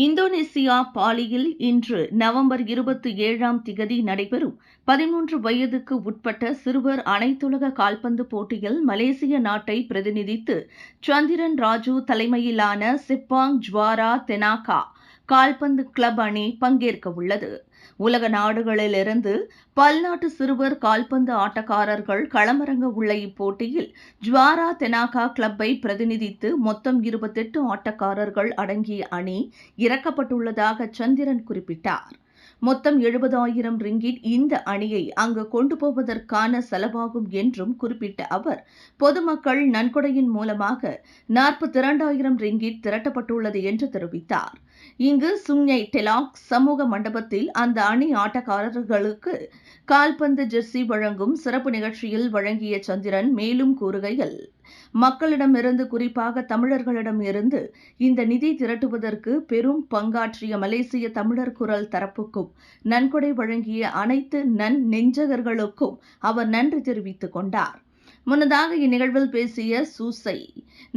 Indonesia பாலியில் இன்று November 27 நடைபெறும் 13 வயதுக்கு உட்பட்ட சிறுவர் அனைத்துலக கால்பந்து போட்டியில் மலேசிய நாட்டை பிரதிநிதித்து சந்திரன் ராஜு தலைமையிலான செப்பாங் ஜுவாரா தெனாகா கால்பந்து கிளப் அணி பங்கேற்க உள்ளது. உலக நாடுகளிலிருந்து பல்நாட்டு சிறுவர் கால்பந்து ஆட்டக்காரர்கள் களமிறங்க உள்ள இப்போட்டியில் ஜுவாரா தெனாகா கிளப்பை பிரதிநிதித்து மொத்தம் 28 ஆட்டக்காரர்கள் அடங்கிய அணி இறக்கப்பட்டுள்ளதாக சந்திரன் குறிப்பிட்டார். மொத்தம் 70,000 ரிங்கிட் இந்த அணியை அங்கு கொண்டு போவதற்கான செலவாகும் என்றும் குறிப்பிட்ட அவர், பொதுமக்கள் நன்கொடையின் மூலமாக 42,000 ரிங்கிட் திரட்டப்பட்டுள்ளது என்று தெரிவித்தார். இங்கு சுங்ஞை டெலாக் சமூக மண்டபத்தில் அந்த அணி ஆட்டக்காரர்களுக்கு கால்பந்து ஜெர்சி வழங்கும் சிறப்பு நிகழ்ச்சியில் வழங்கிய சந்திரன் மேலும் கூறுகையில், மக்களிடமிருந்து குறிப்பாக தமிழர்களிடம் இருந்து இந்த நிதி திரட்டுவதற்கு பெரும் பங்காற்றிய மலேசிய தமிழர் குரல் தரப்புக்கும் நன்கொடை வழங்கிய அனைத்து நெஞ்சகர்களுக்கும் அவர் நன்றி தெரிவித்துக் கொண்டார். முன்னதாக இந்நிகழ்வில் பேசிய சூசை,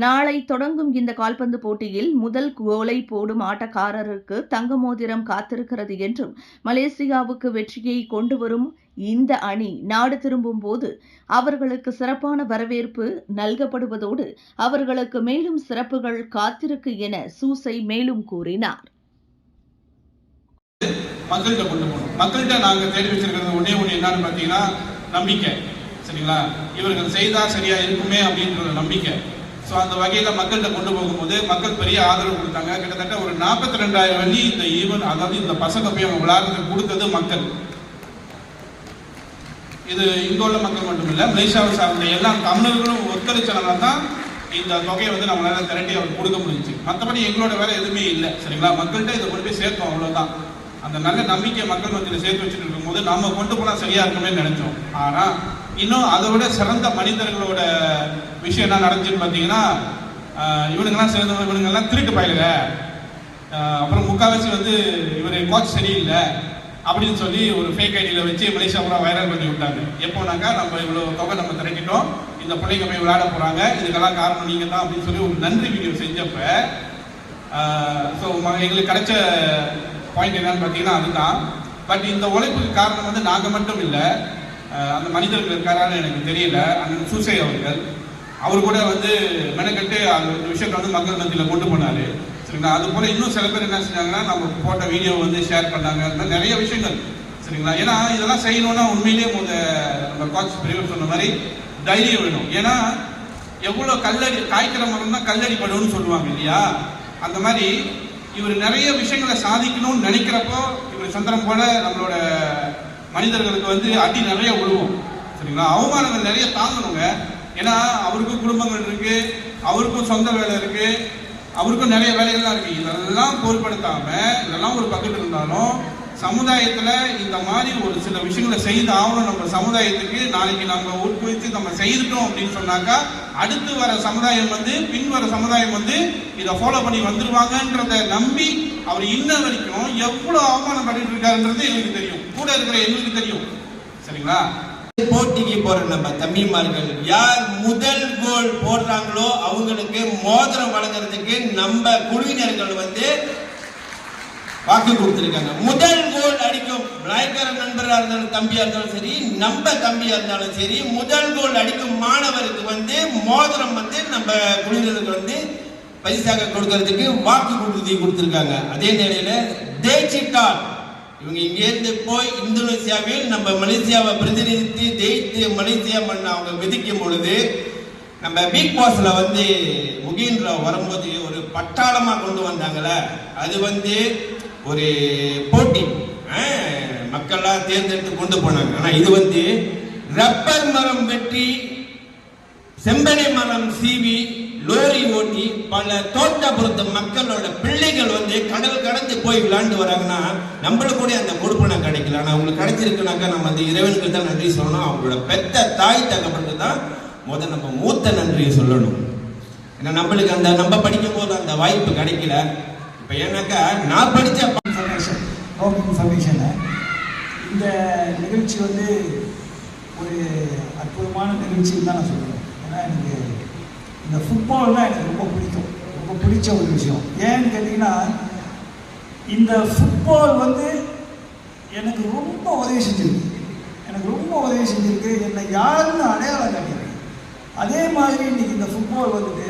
நாளை தொடங்கும் இந்த கால்பந்து போட்டியில் முதல் கோலை போடும் ஆட்டக்காரருக்கு தங்க மோதிரம் காத்திருக்கிறது என்றும், மலேசியாவுக்கு வெற்றியை கொண்டு வரும் இந்த அணி நாடு திரும்பும் போது அவர்களுக்கு சிறப்பான வரவேற்பு நல்கப்படுவதோடு அவர்களுக்கு மேலும் சிறப்புகள் காத்திருக்கு என சூசை மேலும் கூறினார். மக்கள்கிட்ட கொண்டு போகணும். மக்கள்கிட்ட நாங்கள் தேடி வச்சிருக்கிறது ஒன்னே என்னன்னு பார்த்தீங்கன்னா நம்பிக்கை. சரிங்களா? இவர்கள் செய்தால் சரியா இருக்குமே அப்படின்ற நம்பிக்கை. ஸோ அந்த வகையில் மக்கள்கிட்ட கொண்டு போகும்போது மக்கள் பெரிய ஆதரவு கொடுத்தாங்க. கிட்டத்தட்ட ஒரு 42,000 வெள்ளி இந்த ஈவன், அதாவது இந்த பசங்க போய் அவங்க விளையாடுறதுக்கு கொடுத்தது மக்கள். இது இங்க உள்ள மக்கள் மட்டும் இல்லை, மலேசியாவை சார்ந்த எல்லா தமிழர்களும் ஒத்துழைச்சனால தான் இந்த தொகையை நம்மளால திரட்டி அவர் கொடுக்க முடிஞ்சிச்சு. மற்றபடி எங்களோட வேலை எதுவுமே இல்லை. சரிங்களா? மக்கள்கிட்ட இதை கொண்டு போய் சேர்த்தோம், அவ்வளோதான். அந்த நல்ல நம்பிக்கை மக்கள் மத்தியில் சேர்த்து வச்சுட்டு இருக்கும்போது நம்ம கொண்டு போனால் சரியா இருக்குமே நினைச்சோம். ஆனால் இன்னும் அதை விட சிறந்த மனிதர்களோட விஷயம் என்ன நடந்துச்சுன்னு பார்த்தீங்கன்னா, இவனுங்கெல்லாம் சேர்ந்தவங்க இவனுங்கெல்லாம் திருட்டு பயிலுங்க, அப்புறம் முக்கால்வாசி இவர் கோச் சரியில்லை அப்படின்னு சொல்லி ஒரு ஃபேக் ஐடியில் வச்சு மலேசியா கூட வைரல் பண்ணி விட்டாங்க. எப்போனாக்கா நம்ம இவ்வளோ தொகை நம்ம திரட்டிட்டோம், இந்த பிள்ளைங்க போய் விளையாட போகிறாங்க, இதுக்கெல்லாம் காரணம் நீங்கள் தான் அப்படின்னு சொல்லி ஒரு நன்றி வீடியோ செஞ்சப்ப ஸோ எங்களுக்கு கிடைச்ச பாயிண்ட் என்னன்னு பார்த்தீங்கன்னா அதுதான். பட் இந்த உழைப்புக்கு காரணம் நாங்கள் மட்டும் இல்லை, அந்த மனிதர்கள் இருக்காரான்னு எனக்கு தெரியல. அந்த சூசை அவர் கூட மெனக்கட்டு அந்த விஷயத்தை மக்கள் மத்தியில் கொண்டு போனாரு. சரிங்களா? அது போல இன்னும் சில பேர் என்ன செஞ்சாங்கன்னா, நம்ம போட்ட வீடியோ ஷேர் பண்ணாங்க. நிறைய விஷயங்கள். சரிங்களா? ஏன்னா இதெல்லாம் செய்யணும்னா உண்மையிலேயே நம்ம கோச் பெரியவர் சொன்ன மாதிரி தைரியம் வேணும். ஏன்னா எவ்வளோ கல்லடி காய்க்கிற மரம் தான் கல்லடி படும்னு சொல்லுவாங்க இல்லையா? அந்த மாதிரி இவர் நிறைய விஷயங்களை சாதிக்கணும்னு நினைக்கிறப்போ இவர் சந்திரன் போல நம்மளோட மனிதர்களுக்கு அடி நிறைய விழுவோம். சரிங்களா? அவமானங்கள் நிறைய தாங்கணுங்க. ஏன்னா அவருக்கும் குடும்பங்கள் இருக்கு, அவருக்கும் சொந்த வேலை இருக்கு, அவருக்கும் நிறைய வேலைகள்லாம் இருக்கு. இதெல்லாம் பொருட்படுத்தாம இதெல்லாம் ஒரு பக்கத்தில் இருந்தாலும் சமுதாயத்துல இந்த மாதிரி ஒரு சில விஷயங்களை செய்து ஆகணும். நம்ம சமுதாயத்துக்கு நாளைக்கு நம்ம ஊக்குவித்து நம்ம செய்துட்டோம் அப்படின்னு சொன்னாக்கா அடுத்து வர சமுதாயம் பின் வர சமுதாயம் இதை ஃபாலோ பண்ணி வந்துருவாங்கன்றத நம்பி அவர் இன்ன வரைக்கும் எவ்வளவு அவமானம் பண்ணிட்டு இருக்காருன்றது எங்களுக்கு தெரியும், கூட இருக்கிற எங்களுக்கு தெரியும். சரிங்களா? போட்டிக்கு போற நம்ம தம்பிமார்கள் யார் முதல் கோல் போடுறாங்களோ அவங்களுக்கு மோதிரம் வழங்குறதுக்கு நம்ம குழுவினர்கள் வாக்கு கொடுத்திருக்காங்க. முதல் கோல் அடிக்கும் நாயக்கர நண்பராக இருந்தாலும் தம்பியா இருந்தாலும் சரி, நம்ம தம்பியா இருந்தாலும் சரி, முதல் கோல் அடிக்கும் மாணவருக்கு மோதிரம் நம்ம குழுவினருக்கு பரிசாக கொடுக்கறதுக்கு வாக்கு கொடுத்திருக்காங்க. அதே நேரையில தேய்ச்சிட்டால் இவங்க இங்கேருந்து போய் இந்தோனேசியாவில் நம்ம மலேசியாவை பிரதிநிதித்து ஜெயித்து மலேசியா மண்ணை அவங்க விதிக்கும் பொழுது நம்ம பிக் பாஸ்ல முகின்ற வரும்போது ஒரு பட்டாளமா கொண்டு வந்தாங்கல்ல, அது ஒரு போட்டி மக்கள்லாம் தேர்ந்தெடுத்து கொண்டு போனாங்க. ஆனா இது ரப்பர் மரம் வெட்டி செம்பனை மரம் சீவி லோரி ஓட்டி பல தோட்டப்புறத்து மக்களோட பிள்ளைகள் கடல் கடந்து போய் விளையாண்டு வராங்கன்னா நம்மளுக்கு கூட அந்த கொடுப்பனை கிடைக்கல. ஆனா அவங்களுக்கு கிடைச்சிருக்குனாக்கா நம்ம இறைவனுக்கு தான் நன்றி சொல்லணும். அவங்களோட பெத்த தாய் தகப்பட்டு தான் நம்ம மூத்த நன்றியை சொல்லணும். ஏன்னா நம்மளுக்கு நம்ம படிக்கும் போது அந்த வாய்ப்பு கிடைக்கல. இப்போ ஏன்னாக்கா நான் படித்த இன்ஃபர்மேஷன் இந்த நிகழ்ச்சி ஒரு அற்புதமான நிகழ்ச்சின்னு தான் நான் சொல்லுவேன். ஏன்னா எனக்கு இந்த ஃபுட்பால் தான் எனக்கு ரொம்ப பிடிக்கும், ரொம்ப பிடிச்ச ஒரு விஷயம். ஏன்னு கேட்டிங்கன்னா இந்த ஃபுட்பால் வந்து எனக்கு ரொம்ப உதவி செஞ்சிருக்கு. என்னை யாருன்னு அடையாளம் காட்டியிருக்கு. அதே மாதிரி இன்னைக்கு இந்த ஃபுட்பால் வந்துட்டு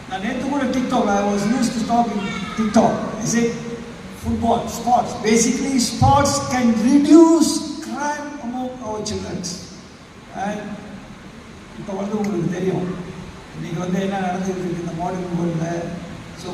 நான் நேற்று கூட TikTok I was use to talk in TikTok I say football, sports. Basically, sports can reduce crime among our children. And இப்போ வந்து உங்களுக்கு தெரியும் இன்னைக்கு வந்து என்ன நடந்துருக்கு இந்த மாடர்ன் வேர்ல்டில். ஸோ